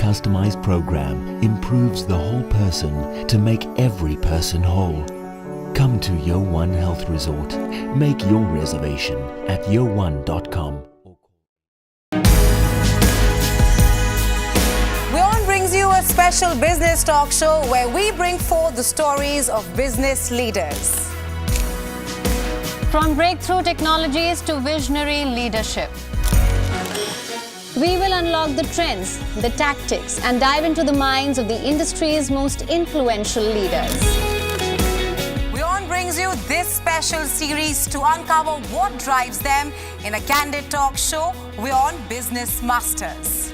customized program improves the whole person to make every person whole. Come to WION Health Resort. Make your reservation at WION.com. WION brings you a special business talk show where we bring forth the stories of business leaders. From breakthrough technologies to visionary leadership. We will unlock the trends, the tactics, and dive into the minds of the industry's most influential leaders. WION brings you this special series to uncover what drives them in a candid talk show, WION Business Masters.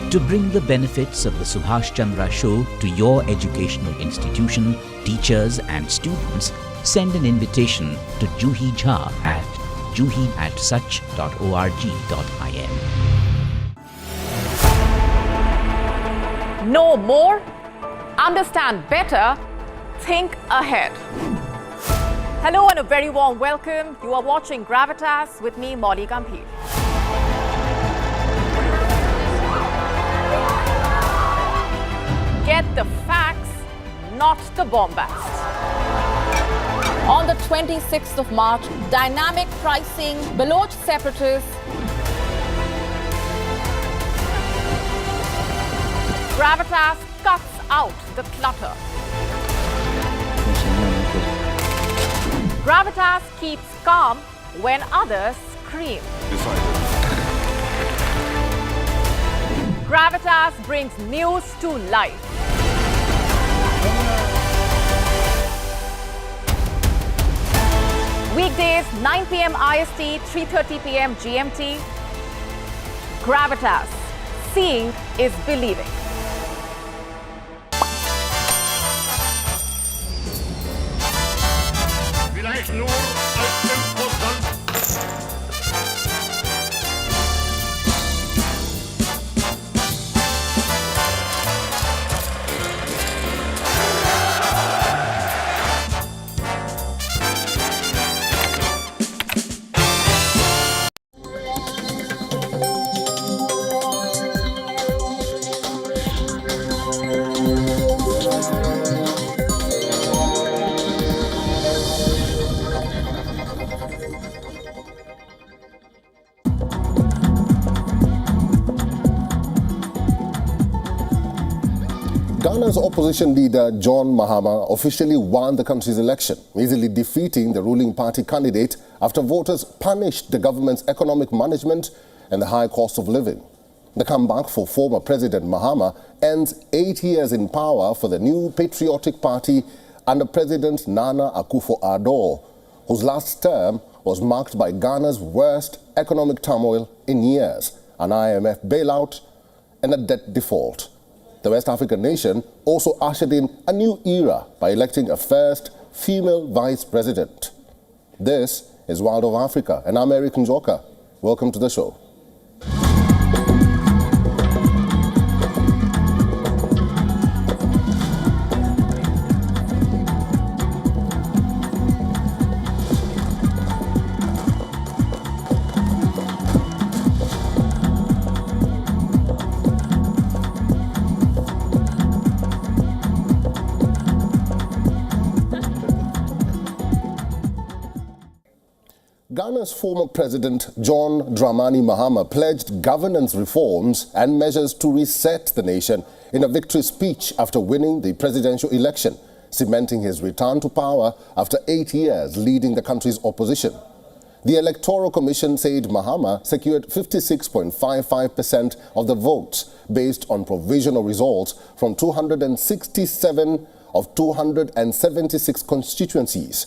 To bring the benefits of the Subhash Chandra Show to your educational institution, teachers and students, send an invitation to Juhi Jha at juhi@such.org.in. Know more, understand better, think ahead. Hello and a very warm welcome. You are watching Gravitas with me, Molly Gambhir. Get the facts, not the bombast. On the 26th of March, dynamic pricing, Baloch separatists, Gravitas cuts out the clutter. Gravitas keeps calm when others scream. Gravitas brings news to life. Weekdays, 9 p.m. IST, 3:30 p.m. GMT. Gravitas. Seeing is believing. Vielleicht nur als Imposant. Ghana's opposition leader John Mahama officially won the country's election, easily defeating the ruling party candidate after voters punished the government's economic management and the high cost of living. The comeback for former President Mahama ends 8 years in power for the new patriotic party under President Nana Akufo-Addo, whose last term was marked by Ghana's worst economic turmoil in years, an IMF bailout and a debt default. The West African nation also ushered in a new era by electing a first female vice president. This is World of Africa, and I'm Njoka. Welcome to the show. Ghana's former President John Dramani Mahama pledged governance reforms and measures to reset the nation in a victory speech after winning the presidential election, cementing his return to power after 8 years leading the country's opposition. The Electoral Commission said Mahama secured 56.55% of the votes based on provisional results from 267 of 276 constituencies.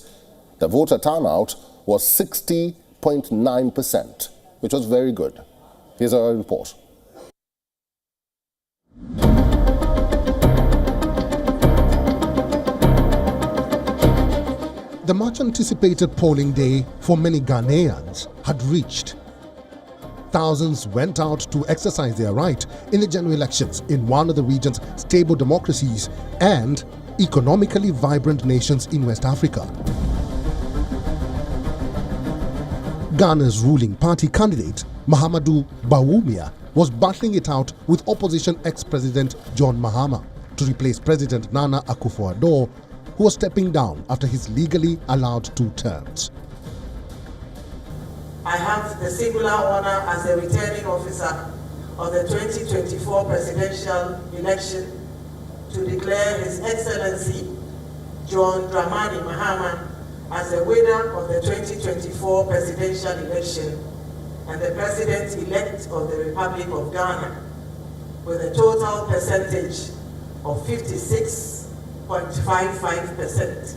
The voter turnout was 60.9%, which was very good. Here's our report. The much-anticipated polling day for many Ghanaians had reached. Thousands went out to exercise their right in the general elections in one of the region's stable democracies and economically vibrant nations in West Africa. Ghana's ruling party candidate, Mahamudu Bawumia, was battling it out with opposition ex-president John Mahama to replace President Nana Akufo-Addo, who was stepping down after his legally allowed 2 terms. I have the singular honor as the returning officer of the 2024 presidential election to declare His Excellency John Dramani Mahama as the winner of the 2024 presidential election and the President-elect of the Republic of Ghana with a total percentage of 56.55%.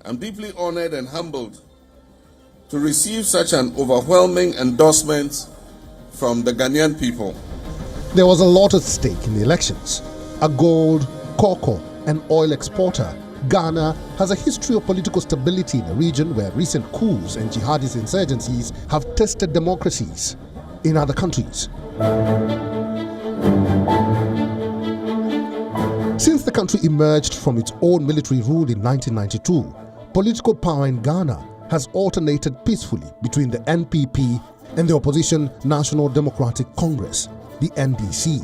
I'm deeply honored and humbled to receive such an overwhelming endorsement from the Ghanaian people. There was a lot at stake in the elections. A gold, cocoa and oil exporter, Ghana has a history of political stability in a region where recent coups and jihadist insurgencies have tested democracies in other countries. Since the country emerged from its own military rule in 1992, political power in Ghana has alternated peacefully between the NPP and the opposition National Democratic Congress, the NDC.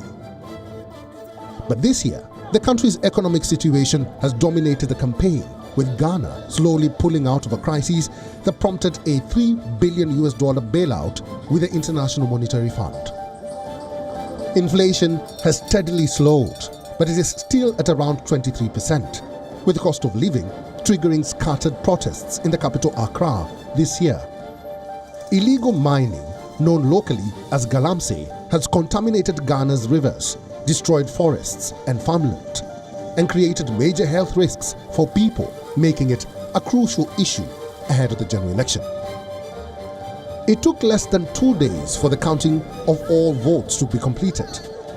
But this year, the country's economic situation has dominated the campaign, with Ghana slowly pulling out of a crisis that prompted a $3 billion bailout with the International Monetary Fund. Inflation has steadily slowed, but it is still at around 23%, with the cost of living triggering scattered protests in the capital Accra this year. Illegal mining, known locally as galamsey, has contaminated Ghana's rivers, destroyed forests and farmland, and created major health risks for people, making it a crucial issue ahead of the general election. It took less than 2 days for the counting of all votes to be completed.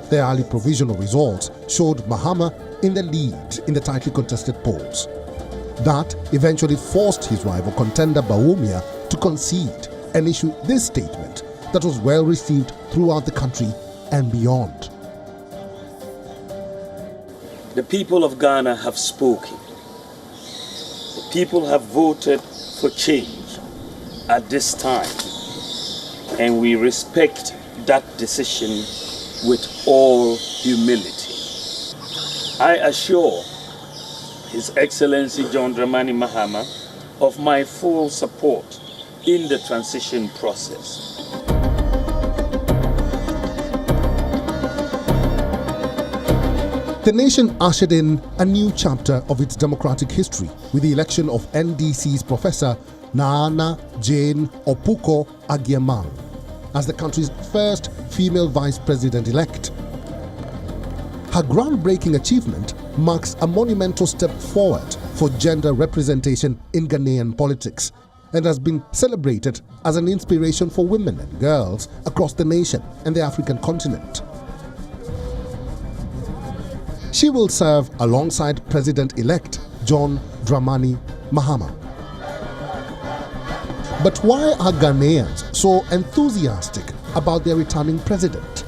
The early provisional results showed Mahama in the lead in the tightly contested polls. That eventually forced his rival contender Bawumia to concede and issue this statement that was well received throughout the country and beyond. The people of Ghana have spoken. The people have voted for change at this time, and we respect that decision with all humility. I assure His Excellency John Dramani Mahama of my full support in the transition process. The nation ushered in a new chapter of its democratic history with the election of NDC's Professor Nana Jane Opuko Agyemang as the country's first female vice president-elect. Her groundbreaking achievement marks a monumental step forward for gender representation in Ghanaian politics and has been celebrated as an inspiration for women and girls across the nation and the African continent. She will serve alongside President-elect John Dramani Mahama. But why are Ghanaians so enthusiastic about their returning president?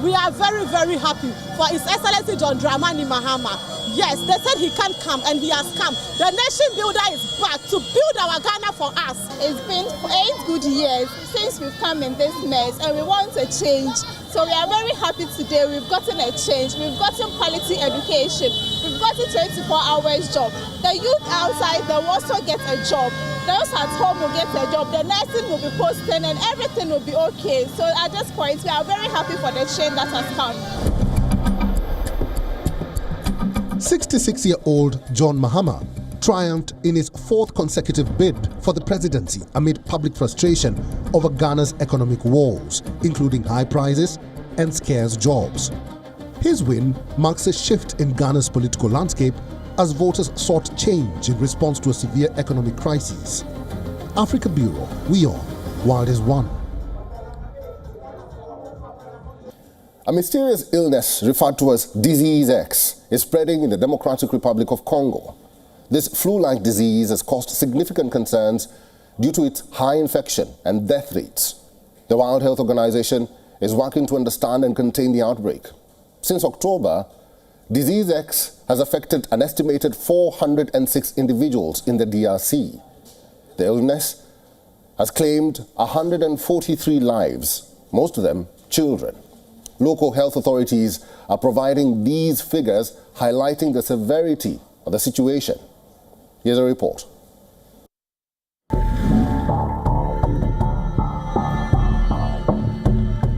We are very, very happy for His Excellency John Dramani Mahama. Yes, they said he can't come, and he has come. The nation builder is back to build our Ghana for us. It's been 8 good years since we've come in this mess, and we want a change. So we are very happy today. We've gotten a change. We've gotten quality education. We've gotten 24 hours job. The youth outside, they will also get a job. Those at home will get a job. The nursing will be posted, and everything will be okay. So at this point, we are very happy for the change that has come. 66-year-old John Mahama triumphed in his 4th consecutive bid for the presidency amid public frustration over Ghana's economic woes, including high prices and scarce jobs. His win marks a shift in Ghana's political landscape as voters sought change in response to a severe economic crisis. Africa Bureau, WION, World is One. A mysterious illness referred to as Disease X is spreading in the Democratic Republic of Congo. This flu-like disease has caused significant concerns due to its high infection and death rates. The World Health Organization is working to understand and contain the outbreak. Since October, Disease X has affected an estimated 406 individuals in the DRC. The illness has claimed 143 lives, most of them children. Local health authorities are providing these figures, highlighting the severity of the situation. Here's a report.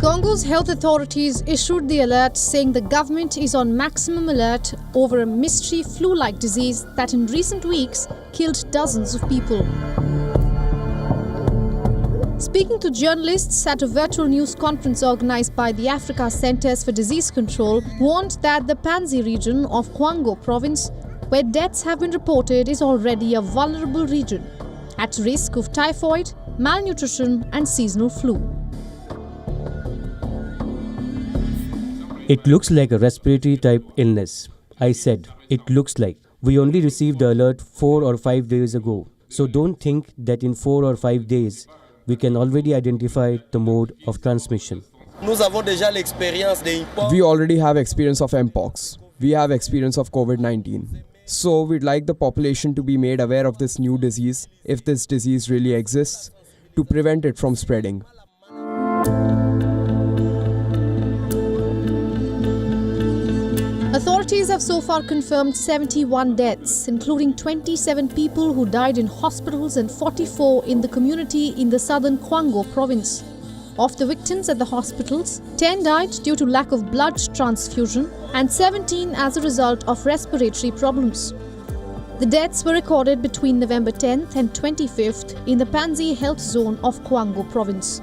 Congo's health authorities issued the alert saying the government is on maximum alert over a mystery flu-like disease that in recent weeks killed dozens of people. Speaking to journalists at a virtual news conference organized by the Africa Centers for Disease Control, warned that the Baanksy region of Congo province, where deaths have been reported, is already a vulnerable region, at risk of typhoid, malnutrition and seasonal flu. It looks like a respiratory type illness. I said, it looks like. We only received the alert 4 or 5 days ago. So don't think that in 4 or 5 days, we can already identify the mode of transmission. We already have experience of Mpox. We have experience of COVID-19. So we'd like the population to be made aware of this new disease, if this disease really exists, to prevent it from spreading. Authorities have so far confirmed 71 deaths, including 27 people who died in hospitals and 44 in the community in the southern Congo province. Of the victims at the hospitals, 10 died due to lack of blood transfusion and 17 as a result of respiratory problems. The deaths were recorded between November 10th and 25th in the Baanksy health zone of Congo province.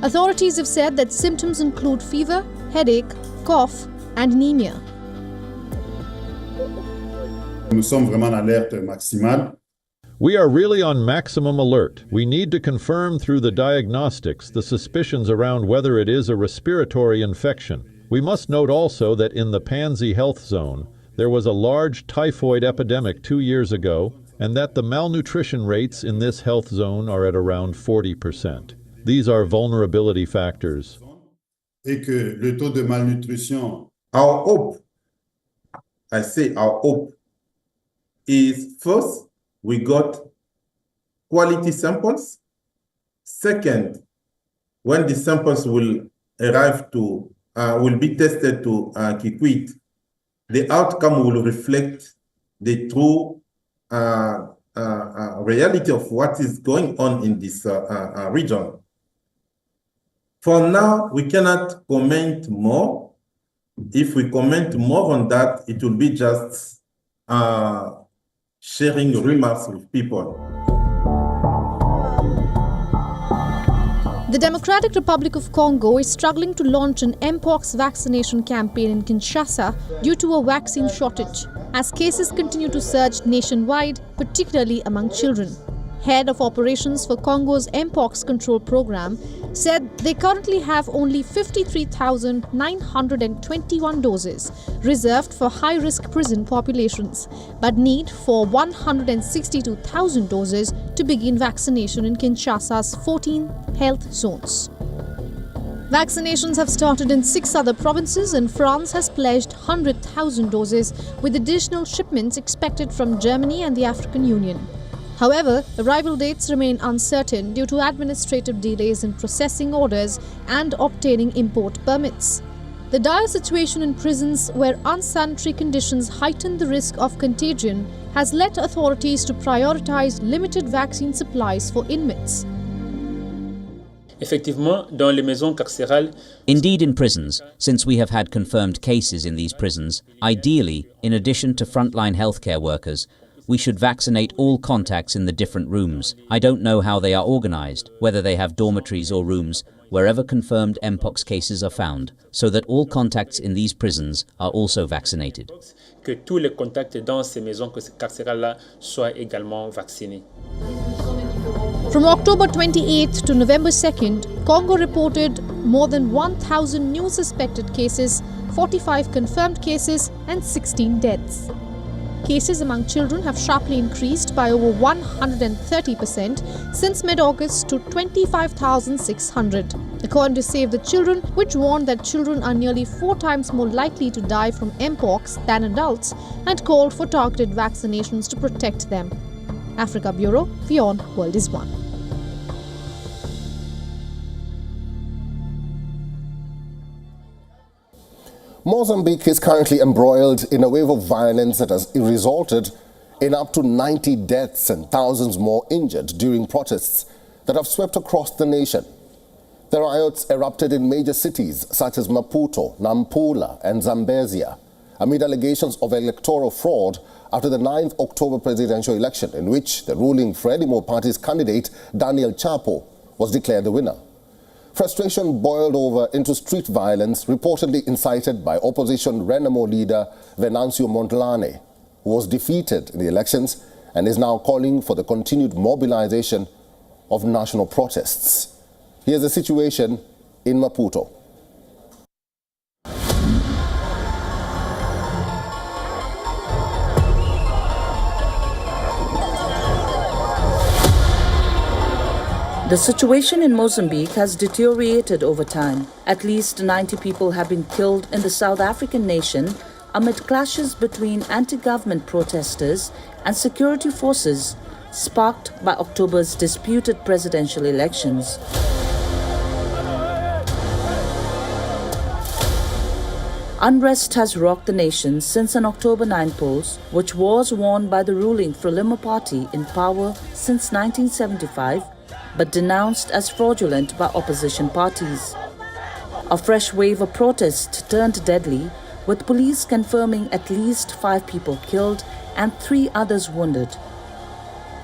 Authorities have said that symptoms include fever, headache, cough, and anemia. We are really on maximum alert. We need to confirm through the diagnostics the suspicions around whether it is a respiratory infection. We must note also that in the Baanksy health zone, there was a large typhoid epidemic 2 years ago, and that the malnutrition rates in this health zone are at around 40%. These are vulnerability factors. Our hope, I say our hope, is first, we got quality samples. Second, when the samples will arrive to, will be tested to Kikwit, the outcome will reflect the true reality of what is going on in this region. For now, we cannot comment more. If we comment more on that, it will be just sharing rumors with people. The Democratic Republic of Congo is struggling to launch an Mpox vaccination campaign in Kinshasa due to a vaccine shortage, as cases continue to surge nationwide, particularly among children. Head of operations for Congo's Mpox control program said they currently have only 53,921 doses reserved for high-risk prison populations, but need for 162,000 doses to begin vaccination in Kinshasa's 14 health zones. Vaccinations have started in 6 other provinces, and France has pledged 100,000 doses, with additional shipments expected from Germany and the African Union. However, arrival dates remain uncertain due to administrative delays in processing orders and obtaining import permits. The dire situation in prisons, where unsanitary conditions heighten the risk of contagion, has led authorities to prioritize limited vaccine supplies for inmates. Indeed, in prisons, since we have had confirmed cases in these prisons, ideally, in addition to frontline healthcare workers, we should vaccinate all contacts in the different rooms. I don't know how they are organized, whether they have dormitories or rooms, wherever confirmed Mpox cases are found, so that all contacts in these prisons are also vaccinated. From October 28th to November 2nd, Congo reported more than 1,000 new suspected cases, 45 confirmed cases, and 16 deaths. Cases among children have sharply increased by over 130% since mid-August to 25,600. According to Save the Children, which warned that children are nearly 4 times more likely to die from Mpox than adults, and called for targeted vaccinations to protect them. Africa Bureau, WION World is One. Mozambique is currently embroiled in a wave of violence that has resulted in up to 90 deaths and thousands more injured during protests that have swept across the nation. The riots erupted in major cities such as Maputo, Nampula and Zambezia amid allegations of electoral fraud after the 9th October presidential election, in which the ruling Frelimo party's candidate Daniel Chapo was declared the winner. Frustration boiled over into street violence, reportedly incited by opposition Renamo leader Venancio Mondlane, who was defeated in the elections and is now calling for the continued mobilization of national protests. Here's the situation in Maputo. The situation in Mozambique has deteriorated over time. At least 90 people have been killed in the South African nation amid clashes between anti-government protesters and security forces sparked by October's disputed presidential elections. Unrest has rocked the nation since an October 9 polls, which was won by the ruling Frelimo party in power since 1975, but denounced as fraudulent by opposition parties. A fresh wave of protests turned deadly, with police confirming at least 5 people killed and 3 others wounded.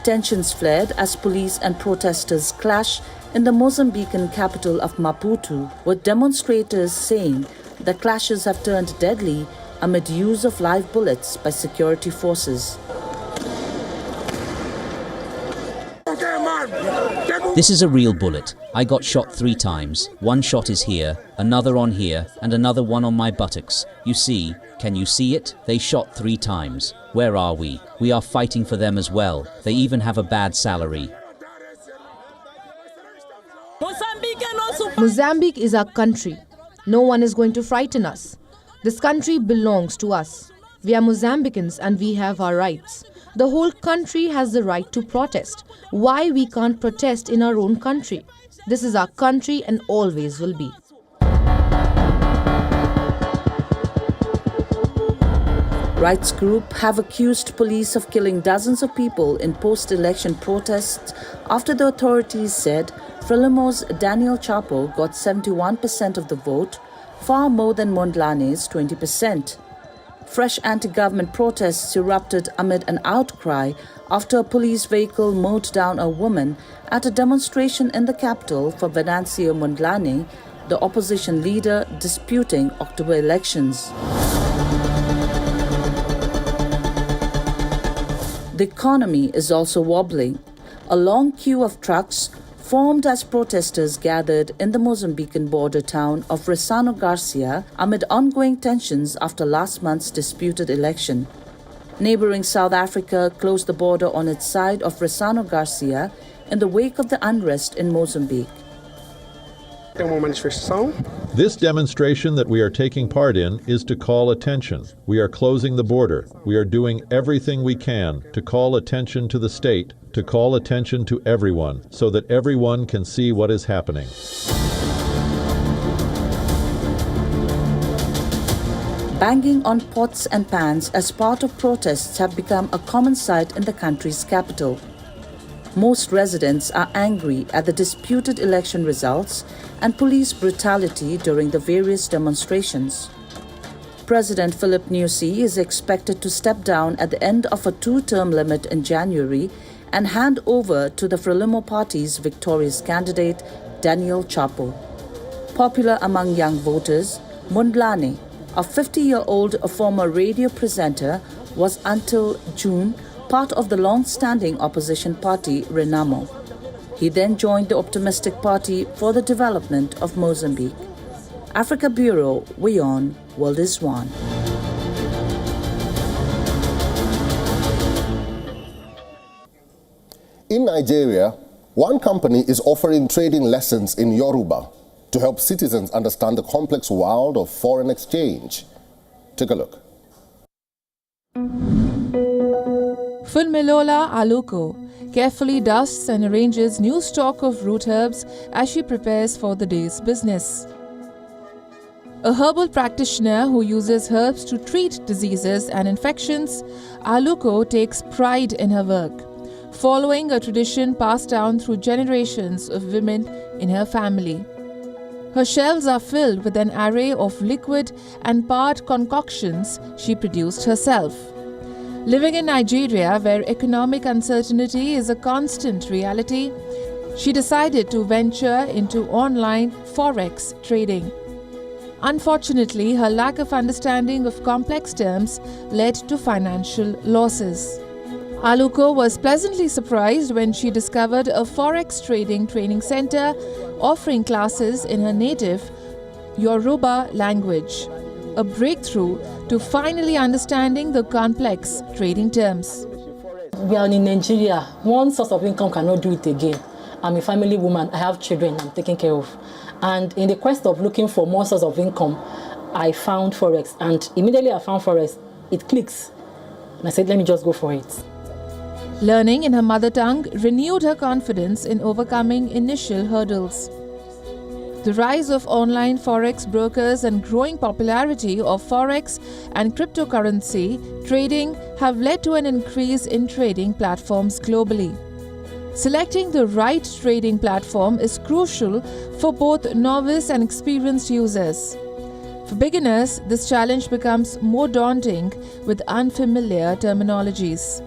Tensions flared as police and protesters clashed in the Mozambican capital of Maputo, with demonstrators saying the clashes have turned deadly amid use of live bullets by security forces. This is a real bullet. I got shot 3 times. One shot is here, another on here, and another one on my buttocks. You see, can you see it? They shot 3 times. Where are we? We are fighting for them as well. They even have a bad salary. Mozambique is our country. No one is going to frighten us. This country belongs to us. We are Mozambicans and we have our rights. The whole country has the right to protest. Why we can't protest in our own country? This is our country and always will be. Rights groups have accused police of killing dozens of people in post-election protests after the authorities said Frelimo's Daniel Chapo got 71% of the vote, far more than Mondlane's 20%. Fresh anti-government protests erupted amid an outcry after a police vehicle mowed down a woman at a demonstration in the capital for Venancio Mondlane, the opposition leader disputing October elections. The economy is also wobbling. A long queue of trucks formed as protesters gathered in the Mozambican border town of Ressano Garcia amid ongoing tensions after last month's disputed election. Neighboring South Africa closed the border on its side of Ressano Garcia in the wake of the unrest in Mozambique. This demonstration that we are taking part in is to call attention. We are closing the border. We are doing everything we can to call attention to the state, to call attention to everyone, so that everyone can see what is happening. Banging on pots and pans as part of protests have become a common sight in the country's capital. Most residents are angry at the disputed election results and police brutality during the various demonstrations. President Philip Nyusi is expected to step down at the end of a 2-term limit in January and hand over to the Frelimo party's victorious candidate, Daniel Chapo. Popular among young voters, Mondlane, a 50-year-old former radio presenter, was until June part of the long-standing opposition party Renamo. He then joined the optimistic Party for the Development of Mozambique. Africa Bureau, WION, World is One. In Nigeria, one company is offering trading lessons in Yoruba to help citizens understand the complex world of foreign exchange. Take a look. Funmilola Aluko carefully dusts and arranges new stock of root herbs as she prepares for the day's business. A herbal practitioner who uses herbs to treat diseases and infections, Aluko takes pride in her work, following a tradition passed down through generations of women in her family. Her shelves are filled with an array of liquid and powdered concoctions she produced herself. Living in Nigeria, where economic uncertainty is a constant reality, she decided to venture into online Forex trading. Unfortunately, her lack of understanding of complex terms led to financial losses. Aluko was pleasantly surprised when she discovered a Forex trading training center offering classes in her native Yoruba language, a breakthrough to finally understanding the complex trading terms. We are in Nigeria. One source of income cannot do it again. I'm a family woman. I have children I'm taking care of. And in the quest of looking for more source of income, I found Forex. And immediately I found Forex, it clicks. And I said, let me just go for it. Learning in her mother tongue renewed her confidence in overcoming initial hurdles. The rise of online Forex brokers and growing popularity of Forex and cryptocurrency trading have led to an increase in trading platforms globally. Selecting the right trading platform is crucial for both novice and experienced users. For beginners, this challenge becomes more daunting with unfamiliar terminologies.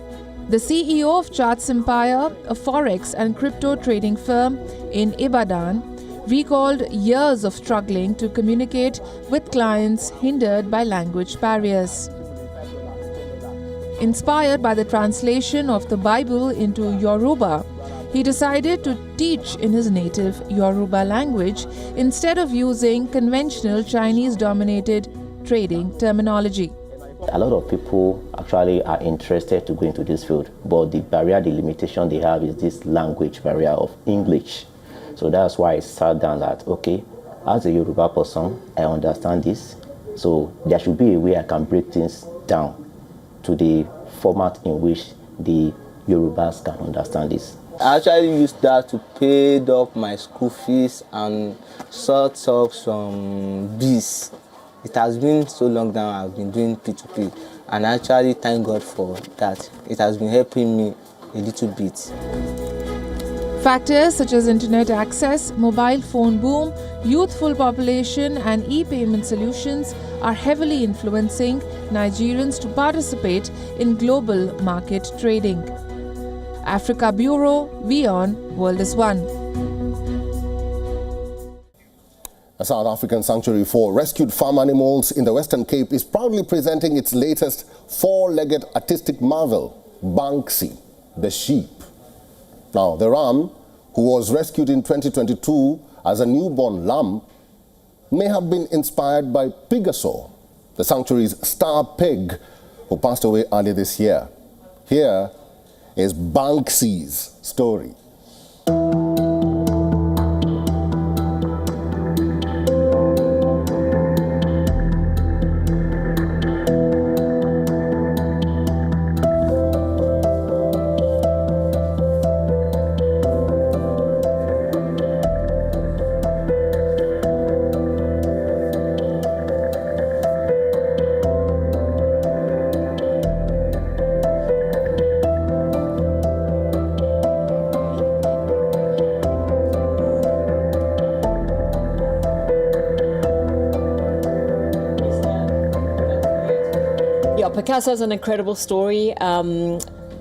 The CEO of Charts Empire, a Forex and crypto trading firm in Ibadan, recalled years of struggling to communicate with clients hindered by language barriers. Inspired by the translation of the Bible into Yoruba, he decided to teach in his native Yoruba language instead of using conventional Chinese-dominated trading terminology. A lot of people actually are interested to go into this field, but the limitation they have is this language barrier of English. So that's why I sat down that, okay, as a Yoruba person, I understand this. So there should be a way I can break things down to the format in which the Yorubas can understand this. I actually used that to pay off my school fees and sort of some bills. It has been so long now I've been doing P2P, and I actually thank God for that. It has been helping me a little bit. Factors such as internet access, mobile phone boom, youthful population and e-payment solutions are heavily influencing Nigerians to participate in global market trading. Africa Bureau, WION World is One. A South African sanctuary for rescued farm animals in the Western Cape is proudly presenting its latest four-legged artistic marvel, Baanksy, the sheep. Now, the ram, who was rescued in 2022 as a newborn lamb, may have been inspired by Pigaso, the sanctuary's star pig, who passed away earlier this year. Here is Banksy's story. Picasso is an incredible story.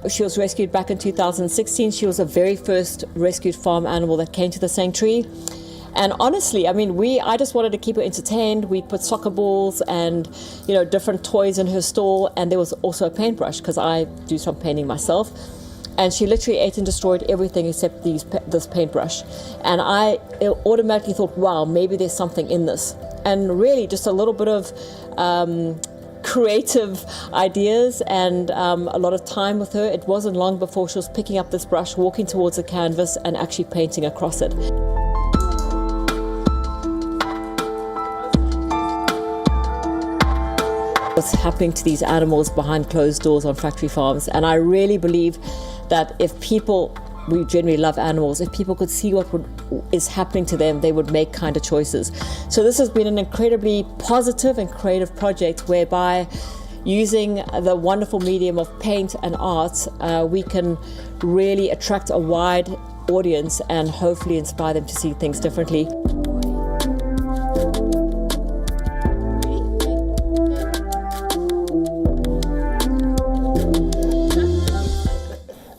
She was rescued back in 2016. She was the very first rescued farm animal that came to the sanctuary. And honestly, I just wanted to keep her entertained. We put soccer balls and, different toys in her stall. And there was also a paintbrush because I do some painting myself. And she literally ate and destroyed everything except this paintbrush. And I automatically thought, wow, maybe there's something in this. And really just a little bit of creative ideas and a lot of time with her. It wasn't long before she was picking up this brush, walking towards the canvas and actually painting across it. What's happening to these animals behind closed doors on factory farms? And I really believe that if people we generally love animals. If people could see what is happening to them, they would make kinder choices. So this has been an incredibly positive and creative project whereby using the wonderful medium of paint and art, we can really attract a wide audience and hopefully inspire them to see things differently.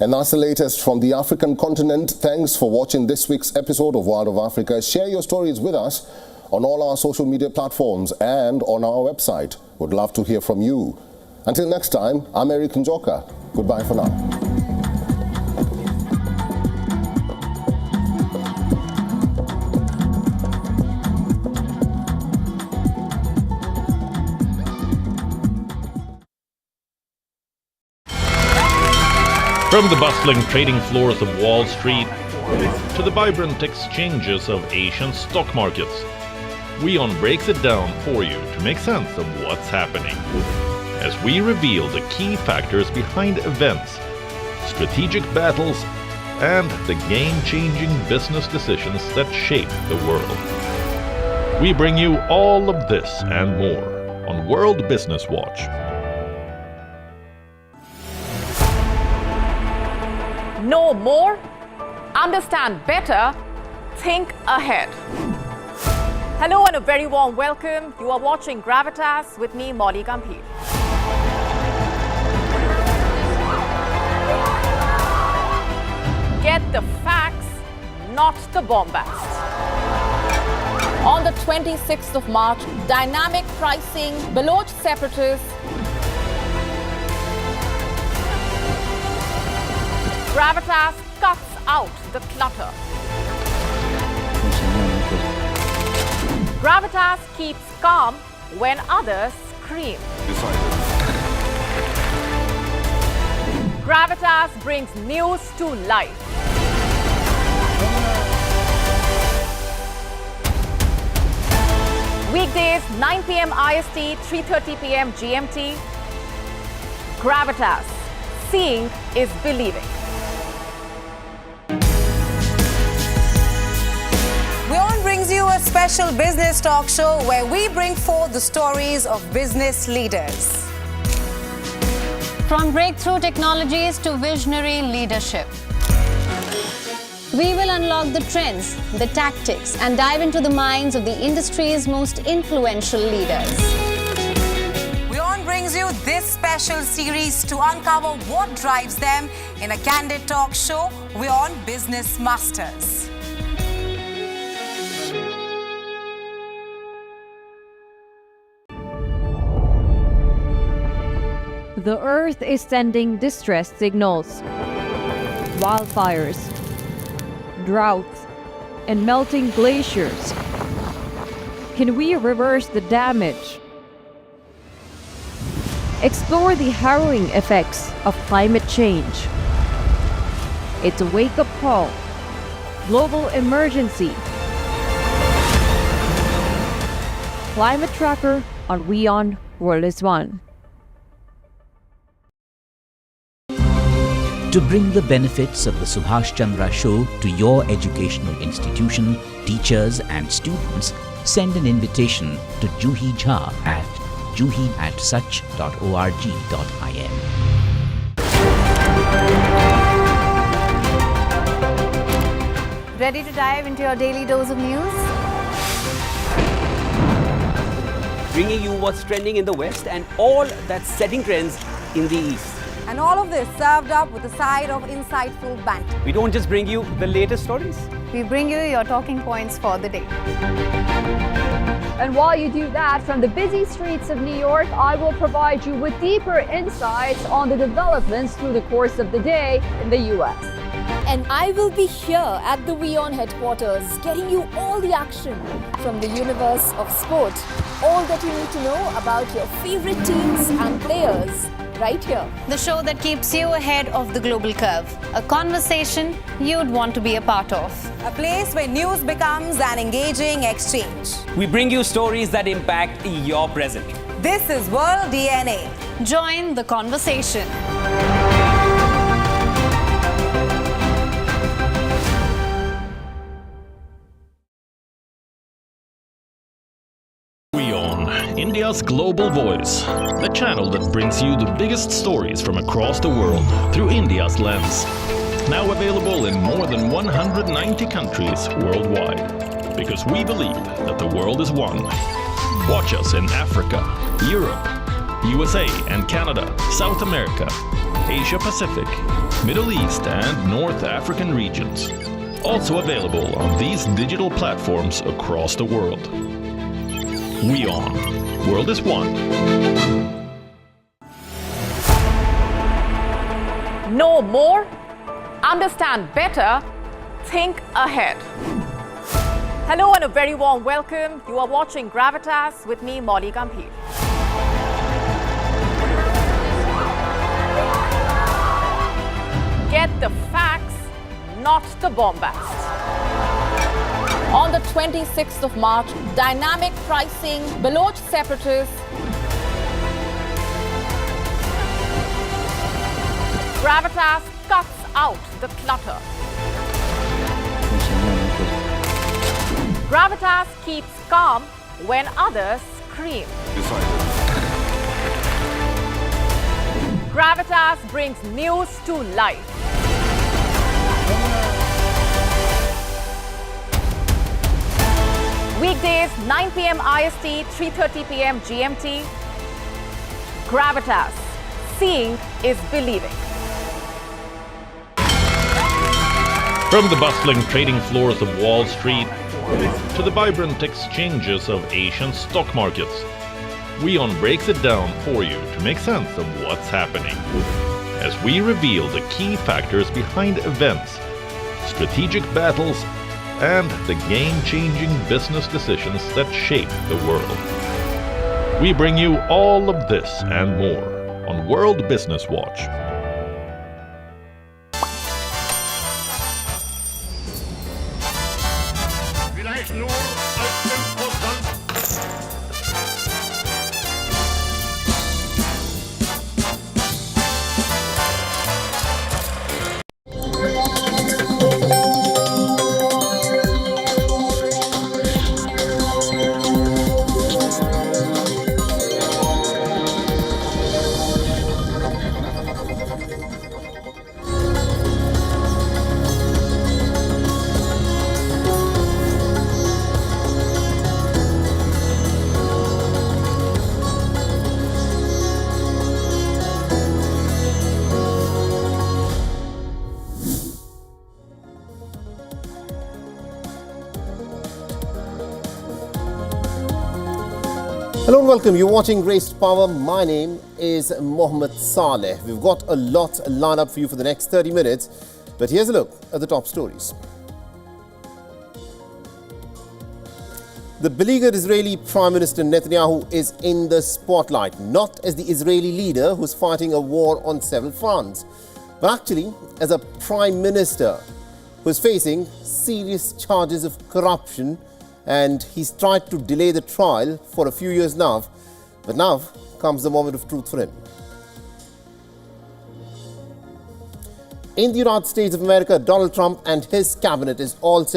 And that's the latest from the African continent. Thanks for watching this week's episode of World of Africa. Share your stories with us on all our social media platforms and on our website. Would love to hear from you. Until next time, I'm Njoka. Goodbye for now. From the bustling trading floors of Wall Street to the vibrant exchanges of Asian stock markets, WION breaks it down for you to make sense of what's happening, as we reveal the key factors behind events, strategic battles, and the game-changing business decisions that shape the world. We bring you all of this and more on World Business Watch. Know more, understand better, think ahead. Hello and a very warm welcome. You are watching Gravitas with me, Molly Gambhir. Get the facts, not the bombast. On the 26th of March, dynamic pricing, Baloch separatists, Gravitas cuts out the clutter. Gravitas keeps calm when others scream. Gravitas brings news to life. Weekdays, 9 p.m. IST, 3:30 p.m. GMT. Gravitas. Seeing is believing. WION brings you a special business talk show where we bring forth the stories of business leaders. From breakthrough technologies to visionary leadership. We will unlock the trends, the tactics, and dive into the minds of the industry's most influential leaders. WION brings you this special series to uncover what drives them in a candid talk show, WION Business Masters. The Earth is sending distress signals. Wildfires, droughts, and melting glaciers. Can we reverse the damage? Explore the harrowing effects of climate change. It's a wake-up call. Global emergency. Climate Tracker on WION World is One. To bring the benefits of the Subhash Chandra Show to your educational institution, teachers and students, send an invitation to Juhi Jha at juhi@such.org.in. Ready to dive into your daily dose of news? Bringing you what's trending in the West and all that's setting trends in the East. And all of this served up with a side of insightful banter. We don't just bring you the latest stories. We bring you your talking points for the day. And while you do that, from the busy streets of New York, I will provide you with deeper insights on the developments through the course of the day in the US. And I will be here at the WION headquarters, getting you all the action from the universe of sport. All that you need to know about your favorite teams and players, right here. The show that keeps you ahead of the global curve. A conversation you'd want to be a part of. A place where news becomes an engaging exchange. We bring you stories that impact your present. This is World DNA. Join the conversation. WION, India's global voice, the channel that brings you the biggest stories from across the world through India's lens. Now available in more than 190 countries worldwide. Because we believe that the world is one. Watch us in Africa, Europe, USA and Canada, South America, Asia Pacific, Middle East and North African regions. Also available on these digital platforms across the world. WION. World is one. Know more? Understand better? Think ahead. Hello and a very warm welcome. You are watching Gravitas with me, Molly Gambhir. Get the facts, not the bombast. On the 26th of March, dynamic pricing, Baloch separatists, Gravitas cuts out the clutter. Gravitas keeps calm when others scream. Gravitas brings news to life. Weekdays, 9 p.m. IST, 3:30 p.m. GMT. Gravitas. Seeing is believing. From the bustling trading floors of Wall Street to the vibrant exchanges of Asian stock markets, WION breaks it down for you to make sense of what's happening. As we reveal the key factors behind events, strategic battles, and the game-changing business decisions that shape the world. We bring you all of this and more on World Business Watch. Hello and welcome. You're watching Race to Power. My name is Mohammed Saleh. We've got a lot lined up for you for the next 30 minutes, but here's a look at the top stories. The beleaguered Israeli Prime Minister Netanyahu is in the spotlight, not as the Israeli leader who's fighting a war on several fronts, but actually as a Prime Minister who's facing serious charges of corruption, and he's tried to delay the trial for a few years now. But now comes the moment of truth for him. In the United States of America, Donald Trump and his cabinet is all set